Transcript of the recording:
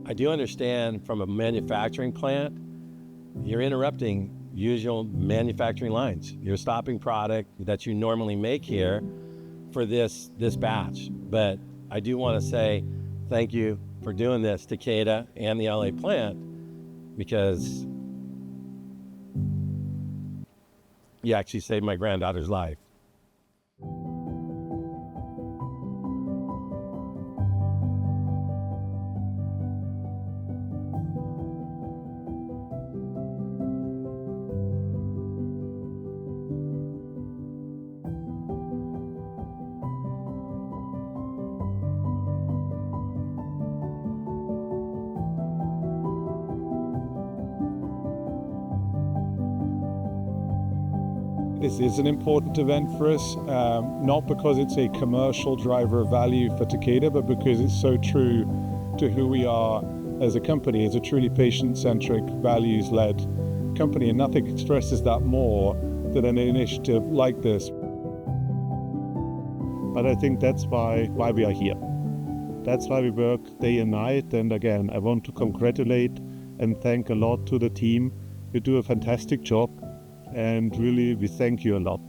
I do understand from a manufacturing plant, you're interrupting usual manufacturing lines. You're stopping product that you normally make here for this batch. But I do want to say thank you for doing this, Takeda and the LA plant, because you actually saved my granddaughter's life. This is an important event for us, not because it's a commercial driver of value for Takeda, but because it's so true to who we are as a company, as a truly patient-centric, values-led company, and nothing expresses that more than an initiative like this. But I think that's why we are here. That's why we work day and night, and again, I want to congratulate and thank a lot to the team. You do a fantastic job. And really, we thank you a lot.